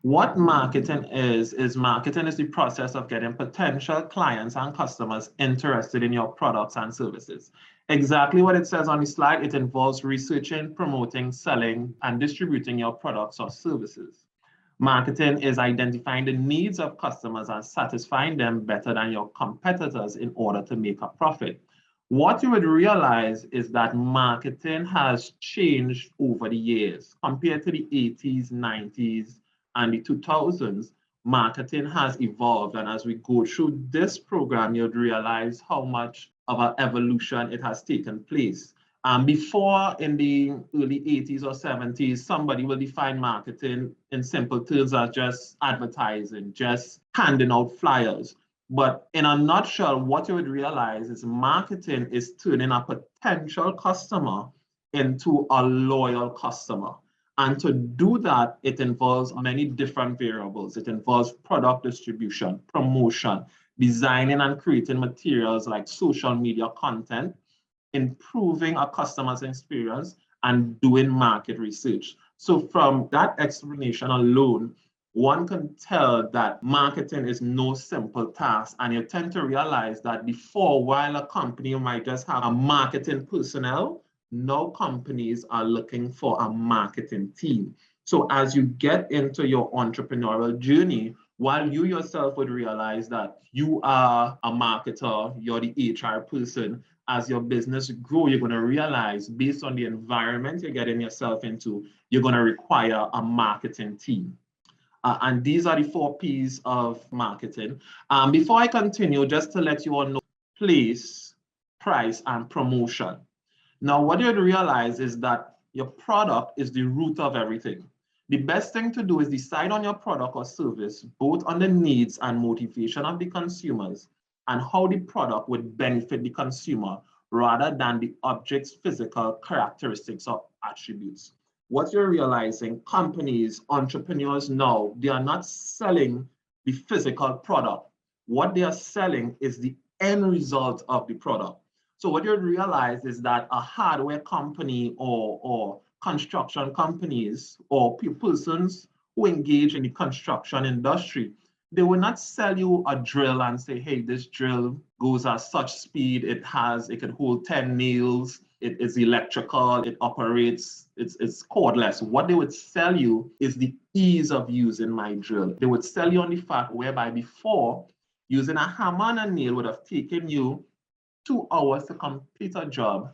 What marketing is the process of getting potential clients and customers interested in your products and services. Exactly what it says on the slide, it involves researching, promoting, selling, and distributing your products or services. Marketing is identifying the needs of customers and satisfying them better than your competitors in order to make a profit. What you would realize is that marketing has changed over the years. Compared to the 80s, 90s, and the 2000s, marketing has evolved. And as we go through this program, you'd realize how much of an evolution it has taken place. Before, in the early 80s or 70s, somebody will define marketing in simple terms as just advertising, just handing out flyers. But in a nutshell, what you would realize is marketing is turning a potential customer into a loyal customer. And to do that, it involves many different variables. It involves product distribution, promotion, designing and creating materials like social media content, improving a customer's experience, and doing market research. So from that explanation alone, one can tell that marketing is no simple task. And you tend to realize that before, while a company might just have a marketing personnel, now companies are looking for a marketing team. So as you get into your entrepreneurial journey, while you yourself would realize that you are a marketer, you're the HR person, as your business grow, you're going to realize based on the environment you're getting yourself into, you're going to require a marketing team. And these are the 4 P's of marketing. Before I continue, just to let you all know, place, price, and promotion. Now, what you'd realize is that your product is the root of everything. The best thing to do is decide on your product or service, both on the needs and motivation of the consumers, and how the product would benefit the consumer rather than the object's physical characteristics or attributes. What you're realizing, companies, entrepreneurs now, they are not selling the physical product. What they are selling is the end result of the product. So what you realize is that a hardware company or construction companies or persons who engage in the construction industry, they will not sell you a drill and say, hey, this drill goes at such speed, it could hold 10 nails, it is electrical, it operates, it's cordless. What they would sell you is the ease of using my drill. They would sell you on the fact whereby before, using a hammer and a nail would have taken you 2 hours to complete a job.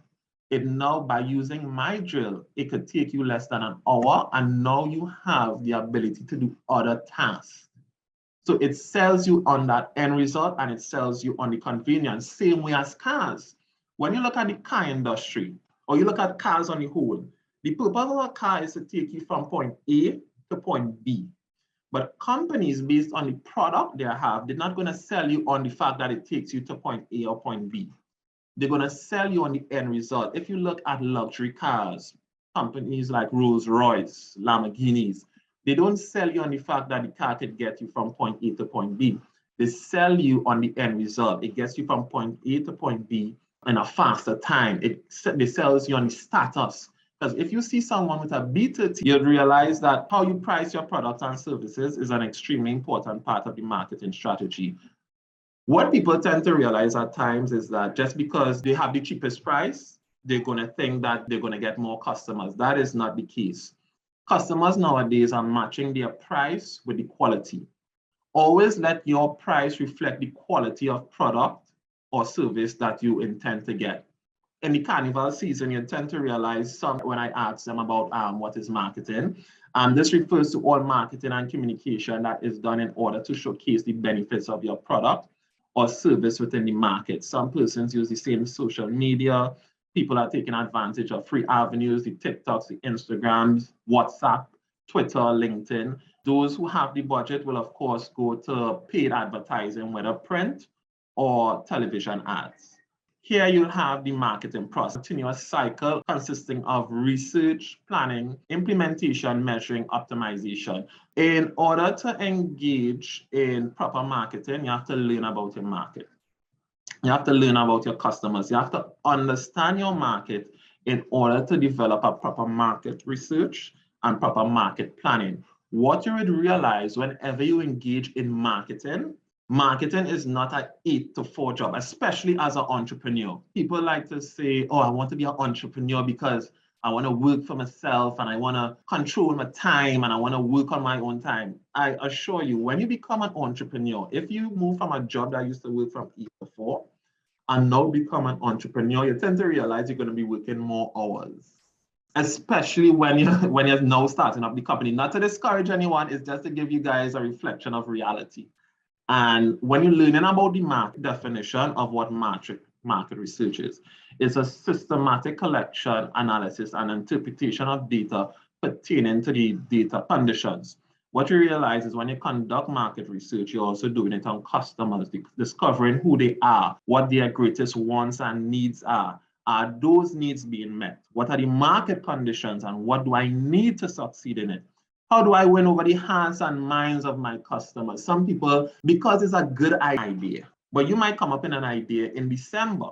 It now, by using my drill, it could take you less than an hour, and now you have the ability to do other tasks. So it sells you on that end result, and it sells you on the convenience, same way as cars. When you look at the car industry, or you look at cars on the whole, the purpose of a car is to take you from point A to point B. But companies, based on the product they have, they're not going to sell you on the fact that it takes you to point A or point B. They're going to sell you on the end result. If you look at luxury cars, companies like Rolls-Royce, Lamborghinis, they don't sell you on the fact that the car could get you from point A to point B. They sell you on the end result. It gets you from point A to point B in a faster time. They sells you on the status. Because if you see someone with a B30, you'd realize that how you price your products and services is an extremely important part of the marketing strategy. What people tend to realize at times is that just because they have the cheapest price, they're going to think that they're going to get more customers. That is not the case. Customers nowadays are matching their price with the quality. Always let your price reflect the quality of product or service that you intend to get. In the carnival season, you tend to realize when I ask them about what is marketing, this refers to all marketing and communication that is done in order to showcase the benefits of your product or service within the market. Some persons use the same social media. People are taking advantage of free avenues, the TikToks, the Instagrams, WhatsApp, Twitter, LinkedIn. Those who have the budget will, of course, go to paid advertising, whether print or television ads. Here you'll have the marketing process, a continuous cycle consisting of research, planning, implementation, measuring, optimization. In order to engage in proper marketing, you have to learn about your market. You have to learn about your customers. You have to understand your market in order to develop a proper market research and proper market planning. What you would realize whenever you engage in marketing, marketing is not an 8 to 4 job, especially as an entrepreneur. People like to say, oh, I want to be an entrepreneur because I want to work for myself and I want to control my time and I want to work on my own time. I assure you, when you become an entrepreneur, if you move from a job that used to work from 8 to 4 and now become an entrepreneur, you tend to realize you're going to be working more hours, especially when you're now starting up the company. Not to discourage anyone, it's just to give you guys a reflection of reality. And when you're learning about the market definition of what market research is, it's a systematic collection, analysis, and interpretation of data pertaining to the data conditions. What you realize is when you conduct market research, you're also doing it on customers, discovering who they are, what their greatest wants and needs are. Are those needs being met? What are the market conditions and what do I need to succeed in it? How do I win over the hearts and minds of my customers? Some people, because it's a good idea, but you might come up in an idea in December.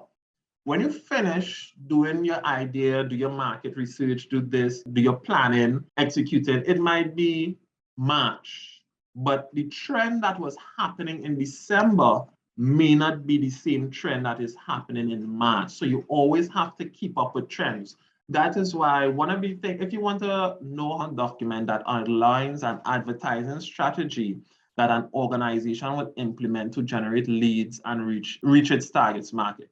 When you finish doing your idea, do your market research, do this, do your planning, execute it, it might be March. But the trend that was happening in December may not be the same trend that is happening in March. So you always have to keep up with trends. That is why one of the things, if you want to know a document that outlines an advertising strategy that an organization would implement to generate leads and reach its target market.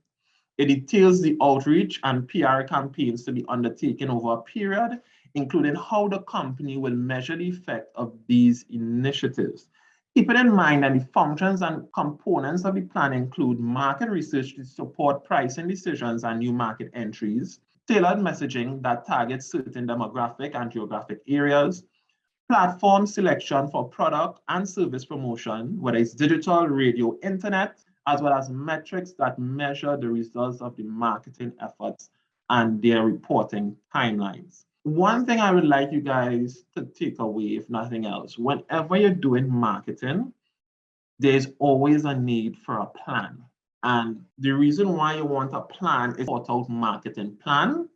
It details the outreach and PR campaigns to be undertaken over a period, including how the company will measure the effect of these initiatives. Keeping in mind that the functions and components of the plan include market research to support pricing decisions and new market entries, tailored messaging that targets certain demographic and geographic areas, platform selection for product and service promotion, whether it's digital, radio, internet, as well as metrics that measure the results of the marketing efforts and their reporting timelines. One thing I would like you guys to take away, if nothing else, whenever you're doing marketing, there's always a need for a plan. And the reason why you want a plan is thought out marketing plan.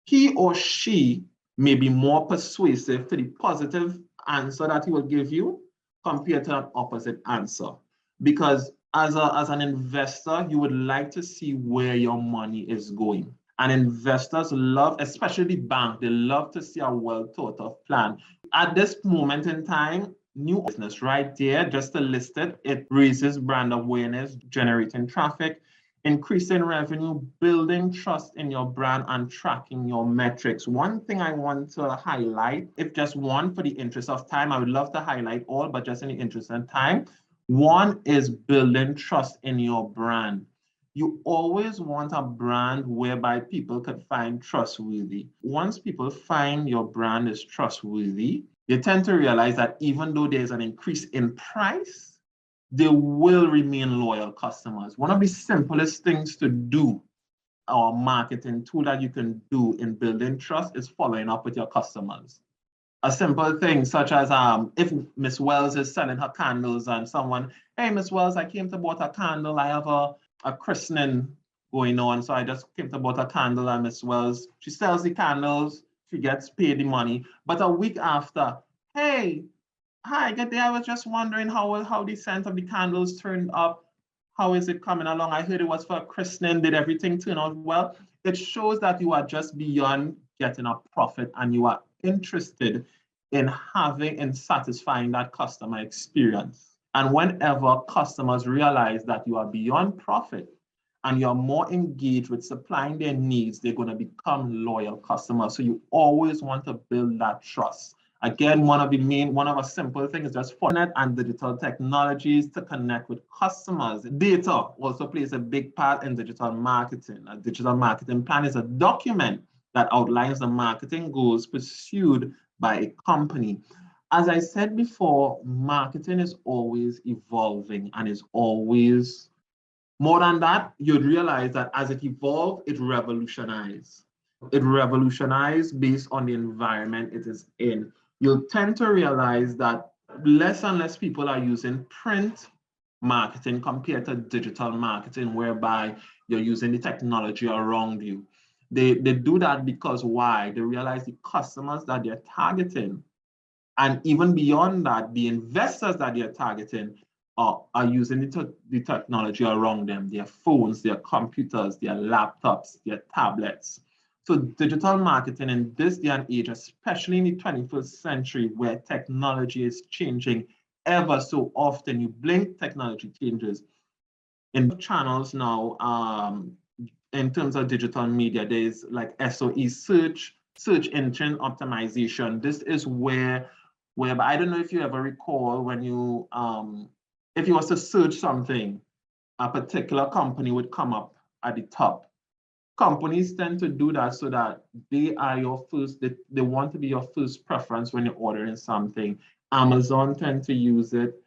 He or she may be more persuasive to the positive answer that he will give you compared to an opposite answer. Because as an investor, you would like to see where your money is going. And investors love, especially the bank, they love to see a well thought of plan. At this moment in time, new business right there, just to list it, it raises brand awareness, generating traffic, increasing revenue, building trust in your brand, and tracking your metrics. One thing I want to highlight, if just one for the interest of time, I would love to highlight all, but just in the interest of time, one is building trust in your brand. You always want a brand whereby people could find trustworthy. Once people find your brand is trustworthy, they tend to realize that even though there's an increase in price, they will remain loyal customers. One of the simplest things to do, or marketing tool that you can do in building trust, is following up with your customers. A simple thing such as if Miss Wells is selling her candles and someone, hey, Miss Wells, I came to buy a candle. I have a christening going on, so I just came to buy a candle. And Miss Wells, she sells the candles, she gets paid the money. But a week after, hey, hi, good day. I was just wondering how the scent of the candles turned up. How is it coming along? I heard it was for a christening. Did everything turn out well? It shows that you are just beyond getting a profit and you are interested in having and satisfying that customer experience. And whenever customers realize that you are beyond profit and you're more engaged with supplying their needs, they're going to become loyal customers. So you always want to build that trust. Again, one of a simple things is just internet and digital technologies to connect with customers. Data also plays a big part in digital marketing. A digital marketing plan is a document that outlines the marketing goals pursued by a company. As I said before, marketing is always evolving and is always more than that. You'd realize that as it evolved, it revolutionized. It revolutionized based on the environment it is in. You'll tend to realize that less and less people are using print marketing compared to digital marketing, whereby you're using the technology around you. They do that because why? They realize the customers that they're targeting And even beyond that, the investors that you're targeting are using the technology around them, their phones, their computers, their laptops, their tablets. So digital marketing in this day and age, especially in the 21st century, where technology is changing ever so often, you blink, technology changes. In channels now, in terms of digital media, there's like SOE search engine optimization. This is where I don't know if you ever recall when you, if you was to search something, a particular company would come up at the top. Companies tend to do that so that they are your first, they want to be your first preference when you're ordering something. Amazon tend to use it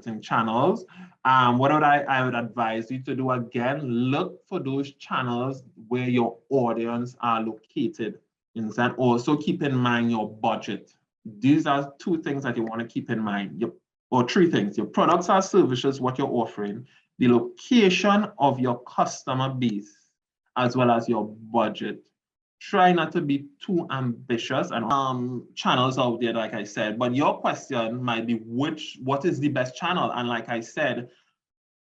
in channels. What I would advise you to do again, look for those channels where your audience are located. And also keep in mind your budget. These are two things that you want to keep in mind, or three things: your products or services, what you're offering, the location of your customer base, as well as your budget. Try not to be too ambitious, and channels out there, like I said, but your question might be what is the best channel? And like I said,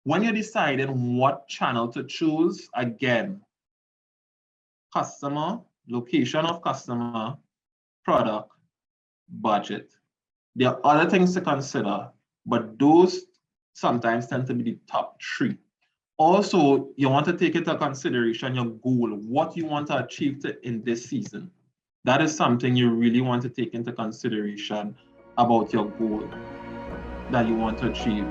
when you're deciding what channel to choose, again, customer, location of customer, product, budget. There are other things to consider, but those sometimes tend to be the top three. Also, you want to take into consideration your goal, what you want to achieve in this season. That is something you really want to take into consideration about your goal that you want to achieve.